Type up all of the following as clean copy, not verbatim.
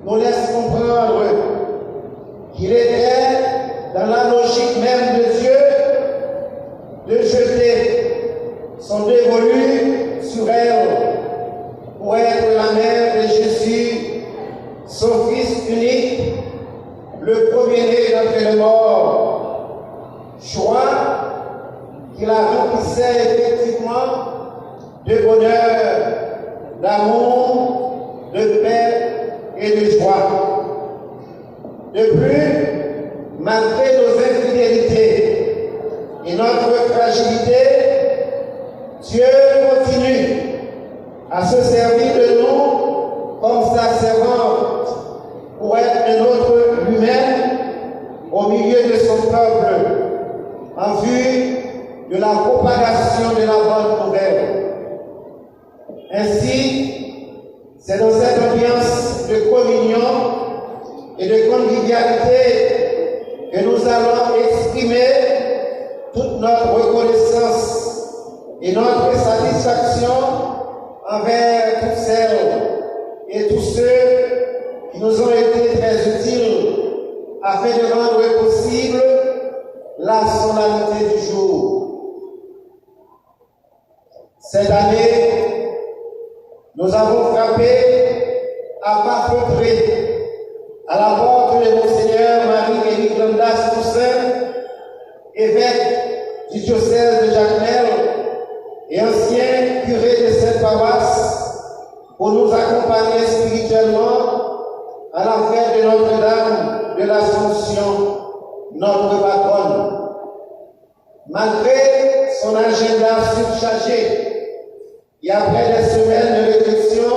nous laisse comprendre qu'il était dans la logique même de Dieu de jeter son dévolu sur elle pour être la mère de Jésus, son Fils unique, le premier-né d'entre les morts. Joie qui la remplissait effectivement de bonheur, d'amour, de paix et de joie. De plus, malgré nos infidélités et notre fragilité, Dieu continue à se servir de nous comme sa servante pour être un autre lui-même au milieu de son peuple en vue de la propagation de la bonne nouvelle. Ainsi, c'est dans cette ambiance de communion et de convivialité que nous allons exprimer toute notre reconnaissance et notre satisfaction envers toutes celles et tous ceux qui nous ont été très utiles afin de rendre possible la solennité du jour. Cette année, nous avons frappé à pas feutré à la porte de Monseigneur Marie-Éric Landas Toussaint, évêque du diocèse de Jacmel et ancien curé de cette paroisse, pour nous accompagner spirituellement à la fête de Notre-Dame de l'Assomption, notre patronne. Malgré son agenda surchargé, et après des semaines de réflexion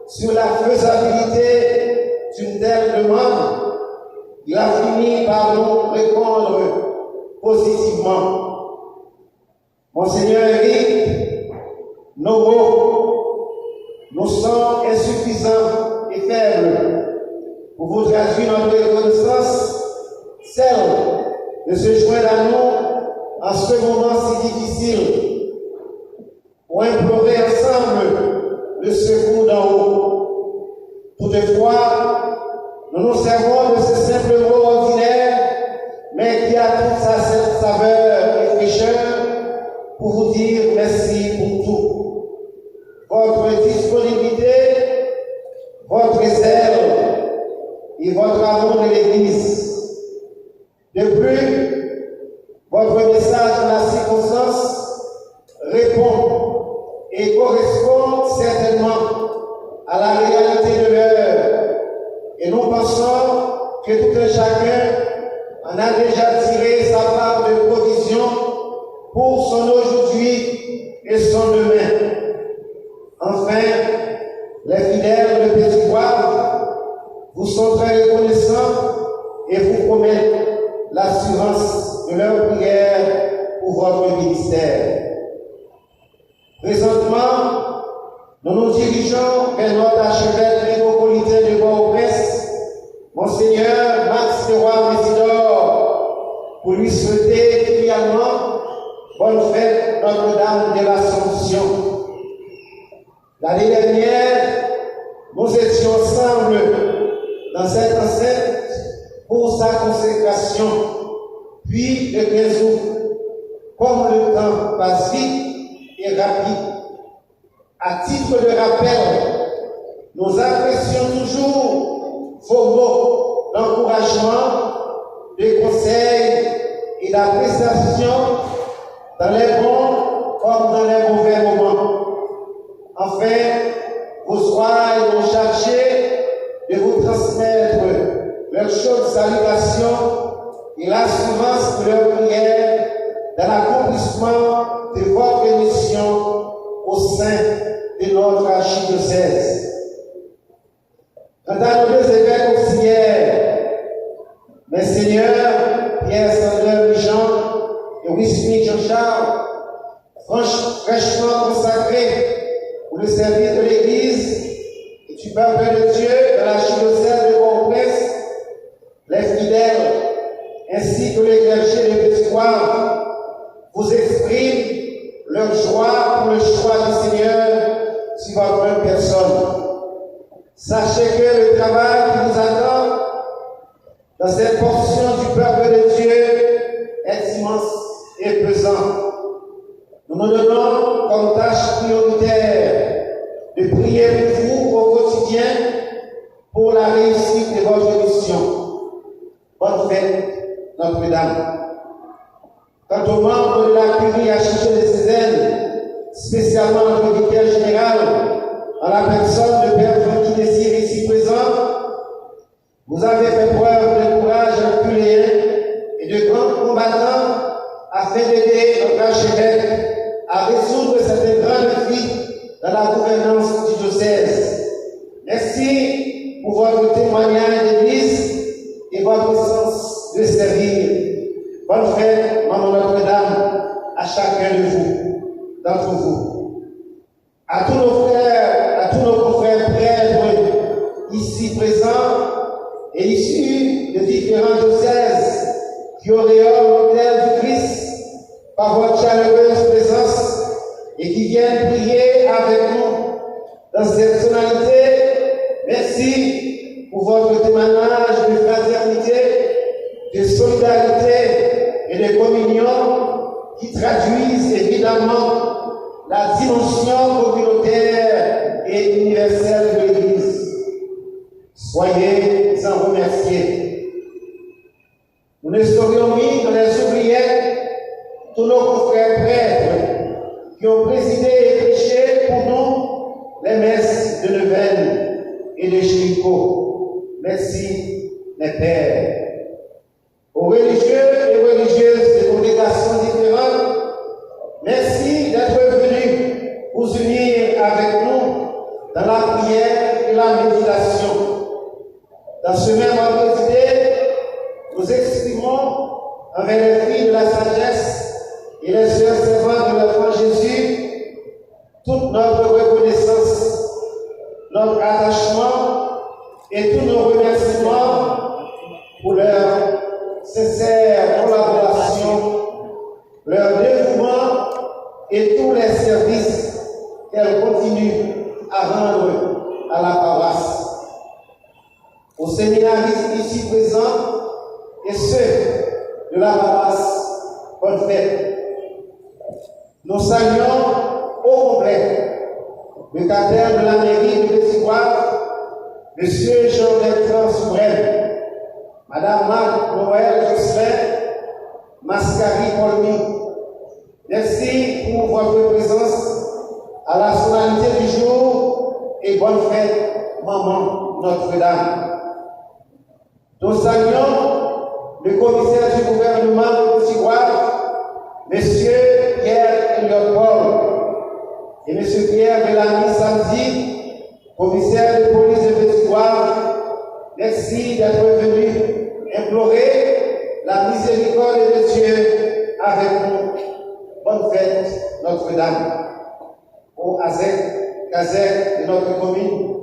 sur la faisabilité d'une telle demande, il a fini par nous répondre positivement. Monseigneur Éric, nos mots nous sont insuffisants et faibles pour vous traduire notre reconnaissance, celle de se joindre à nous en ce moment si difficile, pour implorer ensemble le secours d'en haut. Toutefois, nous nous servons de ce simple mot ordinaire, mais qui a toute sa saveur et fraîcheur, pour vous dire merci pour tout. Votre disponibilité, votre zèle et votre amour de l'Église. De plus, votre message dans la circonstance répond et correspond certainement à la réalité de l'heure. Et nous pensons que tout un chacun en a déjà tiré sa part de provision pour son aujourd'hui et son demain. Enfin, les fidèles de Petit-Poivre vous sont très reconnaissants et vous promettent l'assurance de leur prière pour votre ministère. Présentement, nous nous dirigeons vers notre archevêque métropolitain de Port-au-Prince, Monseigneur Max Mésidor, pour lui souhaiter filialement bonne fête Notre-Dame de l'Assomption. L'année dernière, nous étions ensemble dans cette enceinte pour sa consécration, puis le 15 août. Comme le temps passe vite et rapide, à titre de rappel, nous apprécions toujours vos mots d'encouragement, de conseils et d'appréciation dans les bons comme dans les mauvais moments. Enfin, vos soins m'ont chargé de vous transmettre leurs chaudes salutations et l'assurance de leur prière dans l'accomplissement de votre mission au sein de notre archidiocèse. Quant à nos deux évêques auxiliaires, Messeigneurs Pierre Sandler Jean et Wismik Jean-Charles, fraîchement consacrés pour le service de l'Église et du peuple de Dieu dans l'archidiocèse de Port-au-Prince, les fidèles ainsi que les clergés de Petit-Poivre vous expriment leur joie pour le choix du Seigneur sur votre personne. Sachez que le travail qui nous attend dans cette portion du peuple de Dieu est immense et pesant. Nous nous donnons comme tâche prioritaire de prier pour vous au quotidien pour la réussite de votre mission. Bonne fête, Notre-Dame. Quant aux membres de la curie Achille de Cézanne, spécialement notre vicaire général, en la personne de Père Francky Désir ici présent, vous avez fait preuve de courage herculéen et de grands combattants afin d'aider notre archevêque à résoudre cette grande défi dans la gouvernance du diocèse. Merci pour votre témoignage d'église et votre sens de servir. Bonne fête, Maman Notre-Dame, à chacun de vous, d'entre vous. À tous nos frères, à tous nos confrères prêtres ici présents et issus de différents diocèses qui auréolent l'autel du Christ par votre chaleureuse présence et qui viennent prier avec nous dans cette solennité. Merci pour votre témoignage de fraternité, de solidarité et de communion qui traduisent évidemment la dimension communautaire et universelle de l'Église. Soyez en remerciés. Nous ne serions mis dans les oubliettes tous nos confrères prêtres qui ont présidé et prêché pour nous les messes de Neuvaine et de Chérico. Merci, mes pères. Aux religieux et religieuses de congrégations différentes, merci d'être venus vous unir avec nous dans la prière et la méditation. Dans ce même ordre d'idée, nous exprimons envers les filles de la sagesse et les sœurs servantes de l'enfant Jésus toute notre reconnaissance, notre attachement et tous nos remerciements pour leur sincère collaboration, leur dévouement et tous les services qu'elles continuent à rendre à la paroisse. Aux séminaristes ici présents et ceux de la paroisse, bonne fête. Nous saluons au complet le cadre de la mairie de Petit-Goâve, M. Jean-Bertrand Sourel, Madame Marc Noël Jocelyn, Mascari Polmy. Merci pour votre présence à la solennité du jour et bonne fête, Maman Notre-Dame. Nous saluons le commissaire du gouvernement de Petit-Goâve, M. Pierre Elliott Paul et M. Pierre Bellamy Samedi, commissaire de police de Petit-Goâve. Merci d'être venus implorer la miséricorde de Dieu avec nous. Bonne fête, Notre-Dame. Au Kazek de notre commune,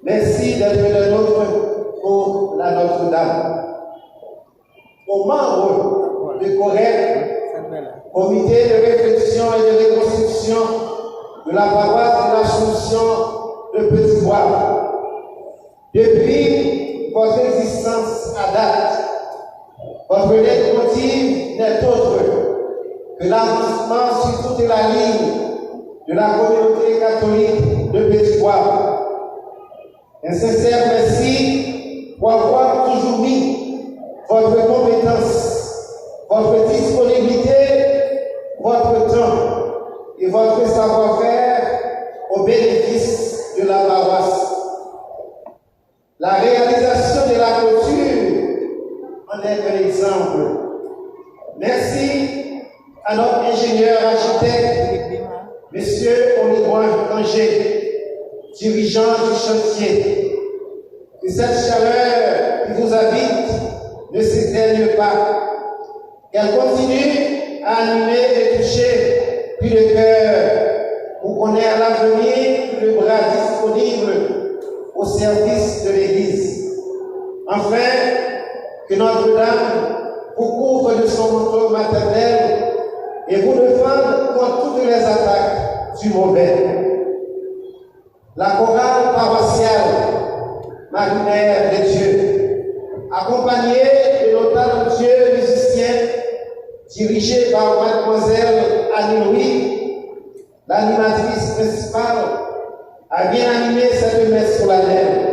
merci d'être le nôtre pour la Notre-Dame. Aux membres de COREC, comité de réflexion et de reconstruction de la paroisse de l'Assomption de Petit-Goâve. Depuis votre existence à date, votre leitmotiv n'est autre que l'avancement sur toute la ligne de la communauté catholique de Petit-Goâve. Un sincère merci pour avoir toujours mis votre compétence, votre disponibilité, votre temps et votre savoir-faire au bénéfice de la paroisse. La réalisation de la clôture en est un exemple. Merci à notre ingénieur architecte, M. Olivier Angers, dirigeant du chantier. Que cette chaleur qui vous habite ne s'éteigne pas, qu'elle continue à animer et toucher plus de cœur pour qu'on ait à l'avenir le bras disponible au service de l'Église. Enfin, que Notre-Dame vous couvre de son manteau maternel et vous défende contre toutes les attaques du mauvais. La chorale paroissiale Marie-Mère de Dieu, accompagnée de nos talentueux musiciens, dirigés par Mademoiselle Annie-Louis, l'animatrice principale, a bien animé cette messe solennelle.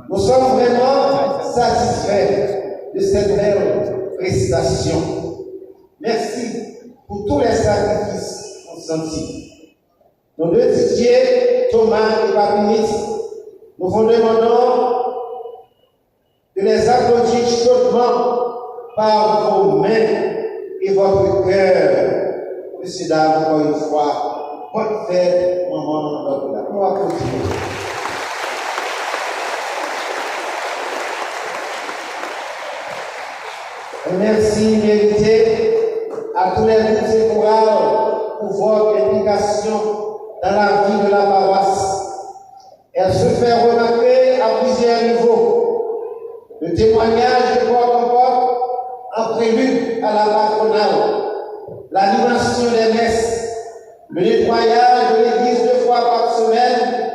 Nous sommes vraiment satisfaits de cette belle prestation. Merci pour tous les sacrifices consentis. Nos deux Didier, Thomas et Papinis, nous vous demandons de les applaudir chaudement par vos mains et votre cœur. Monsieur, dames, encore une fois, bonne fête, maman, notre dame. Nous applaudissons. Merci mérité à tous les groupes et chorales pour votre implication dans la vie de la paroisse. Elle se fait remarquer à plusieurs niveaux. Le témoignage de porte en porte en prélude à la patronale, l'animation des messes, le nettoyage de l'église 2 fois par semaine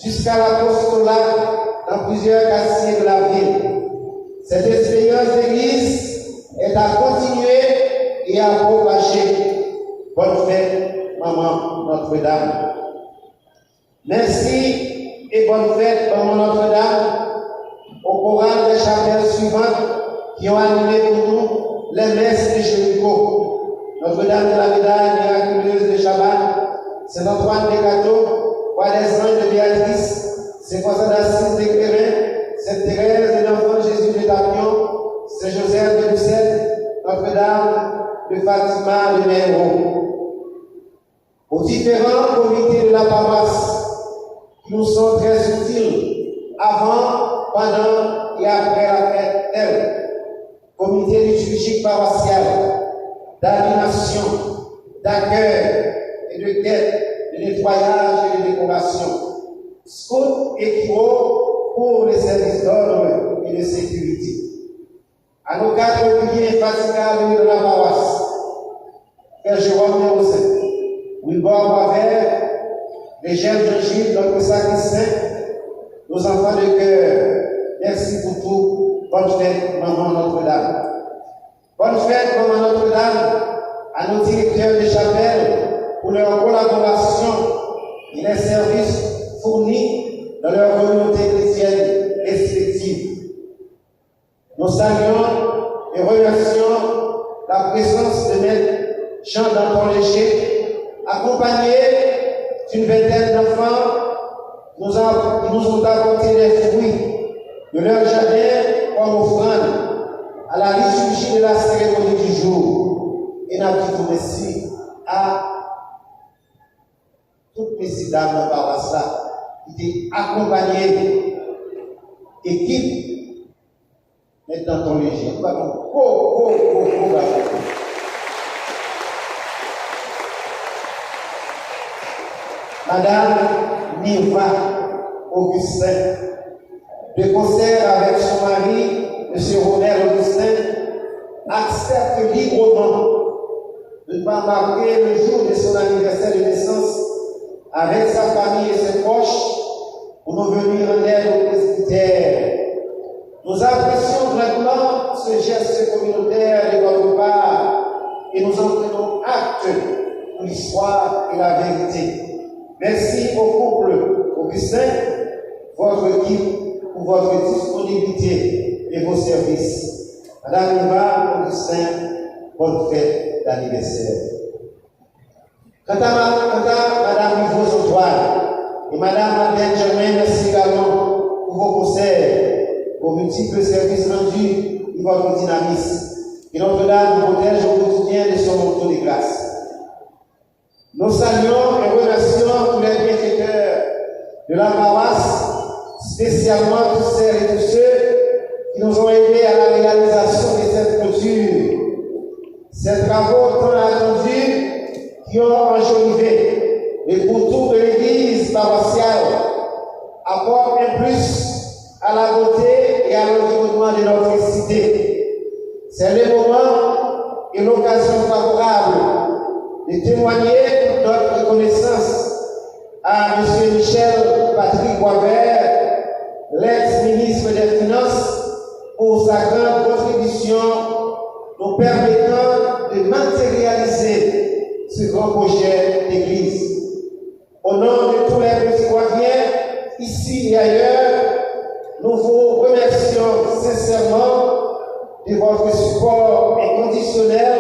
jusqu'à l'apostolat dans plusieurs quartiers de la ville. Cette expérience d'église est à continuer et à propager. Bonne fête, maman Notre-Dame. Merci et bonne fête, maman Notre-Dame, au choral des chapelles suivantes qui ont animé pour nous les messes de Jéricho. Notre-Dame de la Médaille miraculeuse de Chabannes, Saint-Antoine des Gâteaux, Roi des Anges de Béatrice, Saint-François d'Assise de Clérin, Sainte-Thérèse de l'Enfant Jésus de Tapion, Saint-Joseph de Lucette, Notre-Dame de Fatima de Méro. Aux différents comités de la paroisse qui nous sont très utiles avant, pendant et après la fête, comité liturgique paroissial, d'animation, d'accueil et de quête, de nettoyage et de décoration, scout et kiro pour les services d'ordre et de sécurité. À nos quatre piliers infatigables de la paroisse, Père Jérôme Néozin, Wilbord Boisvert, les jeunes Jean-Gilles, notre sacristain, nos enfants de cœur, merci pour tout. Bonne fête, maman Notre-Dame. Bonne fête, maman Notre-Dame, à nos directeurs de chapelle pour leur collaboration et les services fournis dans leur communauté chrétienne respective. Nous saluons et remercions la présence de Maître Jean-Danton Léger, accompagné d'une vingtaine d'enfants qui nous ont apporté des fruits de leur jardin comme offrande à la liturgie de la cérémonie du jour. Et nous avons merci à toutes les dames de la paroisse qui étaient accompagnées, équipe, maintenant ton léger. Madame Niva Augustin, de concert avec son mari, M. Ronald Augustin, accepte librement de ne pas marquer le jour de son anniversaire de naissance avec sa famille et ses proches pour nous venir en aide au presbytère. Nous apprécions vraiment ce geste communautaire de votre part et nous en prenons acte pour l'histoire et la vérité. Merci au couple Augustin, votre équipe, pour votre disponibilité et vos services. Madame Niva Augustin, bonne fête d'anniversaire. Quant à Madame Yvon Antoine et Madame Madeleine Germain, merci également pour vos conseils, vos multiples services rendus et votre dynamisme. Que Notre-Dame vous protège au quotidien de son manteau de grâce. Nous saluons et remercions tous les bienfaiteurs de la paroisse, spécialement tous celles et tous ceux qui nous ont aidés à la réalisation de cette clôture. Ces travaux tant attendus qui ont enjolivé les contours de l'église paroissiale apportent un plus à la beauté et à l'environnement de notre cité. C'est le moment et l'occasion favorable de témoigner toute notre reconnaissance à M. Michel Patrick Boisvert, l'ex-ministre des Finances, pour sa grande contribution nous permettant de matérialiser ce grand projet d'église. Au nom de tous les citoyens, ici et ailleurs, nous vous remercions sincèrement de votre support inconditionnel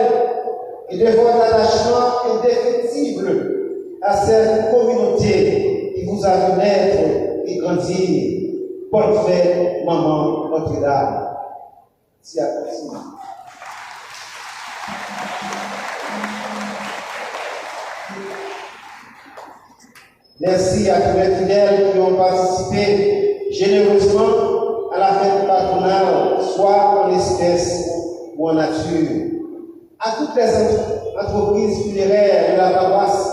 et de votre attachement indéfectible à cette communauté qui vous a vu naître et grandir. Bonne fête, maman Notre-Dame. Merci à vous. Merci à tous les fidèles qui ont participé généreusement à la fête patronale, soit en espèces ou en nature. À toutes les entreprises funéraires de la paroisse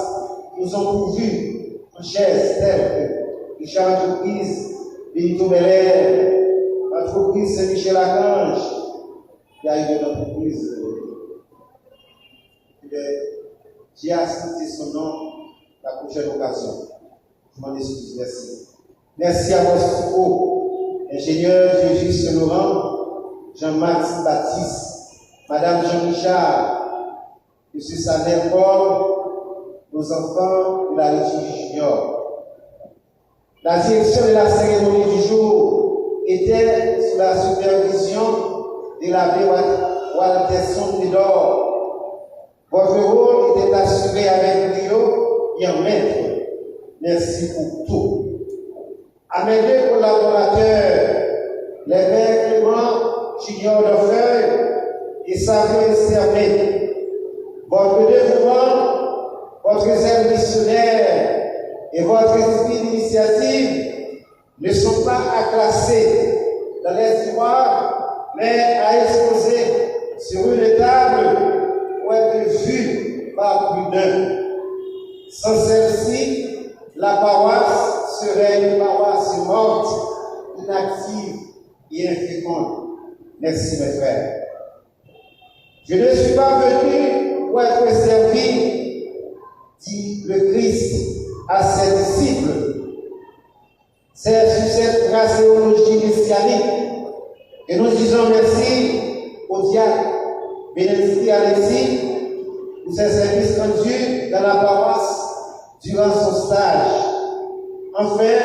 qui nous ont pourvus en chaises telles que Richard Entreprise, Benito Belair, l'entreprise Saint-Michel-Archange, il y a eu une entreprise qui a cité son nom la prochaine occasion. Je m'en excuse, merci. Merci à vos secours, ingénieur Jésus Laurent, Jean-Max Baptiste, Madame Jean-Michel, M. Samuel Paul, nos enfants de la liturgie junior. La direction de la cérémonie du jour était sous la supervision de l'abbé Walterson Médor. Votre rôle était assuré avec brio et en maître. Merci pour tout. À mes deux collaborateurs, l'évêque Clément Junior Lefeuille et Xavier Sermet, votre dévouement, votre zèle missionnaire et votre esprit d'initiative ne sont pas à classer dans les tiroirs, mais à exposer sur une table pour être vue par plus d'un. Sans celle-ci, la paroisse serait une paroisse morte, inactive et inféconde. Merci mes frères. Je ne suis pas venu pour être servi, dit le Christ à ses disciples. C'est sur cette phraséologie messianique que nous disons merci au diacre Bénédicte Alexis pour ses services rendus dans la paroisse durant son stage. Enfin,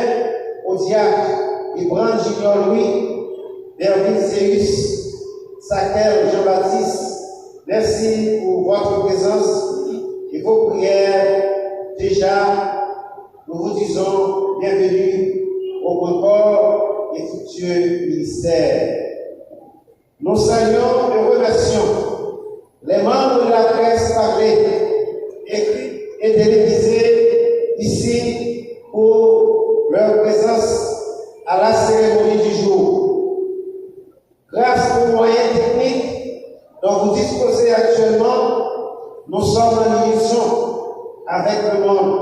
au diacre Ibrahim Junior Louis, Dervin Zéus, Sakel Jean-Baptiste, merci pour votre présence et vos prières. Déjà, nous vous disons bienvenue au concord et futur ministère. Nous saluons et remercions les membres de la presse parlée, écrite et télévisée ici pour leur présence à la cérémonie du jour. Grâce aux moyens techniques dont vous disposez actuellement, nous sommes en liaison avec le monde.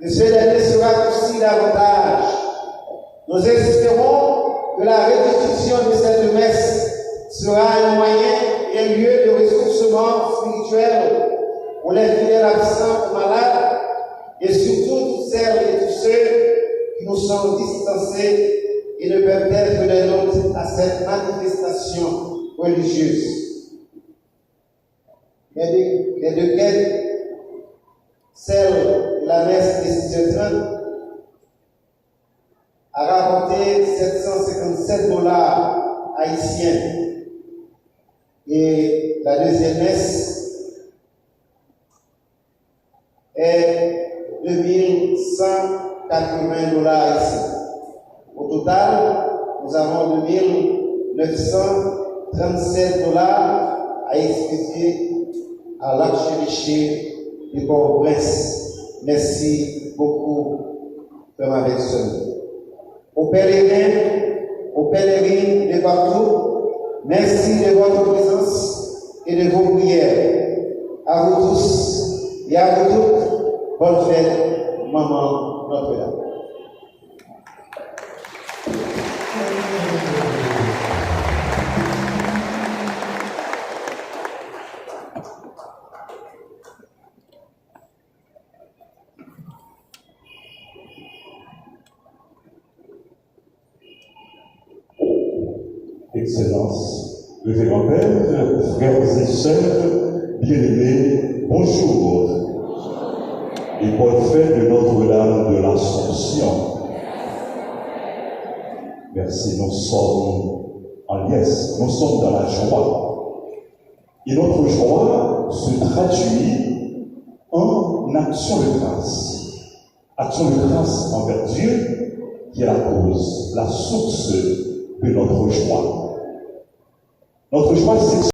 Et ce dernier sera aussi davantage. Nous espérons que la rediffusion de cette messe sera un moyen et un lieu de ressourcement spirituel pour les fidèles absents ou malades, et surtout toutes celles et tous ceux qui nous sont distancés et ne peuvent être les nôtres à cette manifestation religieuse. Les deux quêtes, celle de la messe des 6h30, a rapporté $757 haïtiens. Et la deuxième messe est $2180 ici. Au total, nous avons $2937 à expédier à l'archevêché de Port-au-Prince. Merci beaucoup, Frère Avec-Son. Aux pèlerins, aux pèlerines de partout, merci de votre présence et de vos prières. À vous tous et à vous toutes, bonne fête, Maman Notre-Dame. Excellences, Révérend Père, frères et sœurs, bien-aimés, bonjour. Et bonne fête de Notre-Dame de l'Assomption. Merci, nous sommes en liesse, nous sommes dans la joie. Et notre joie se traduit en action de grâce. Action de grâce envers Dieu, qui est la cause, la source de notre joie. Notre joie, c'est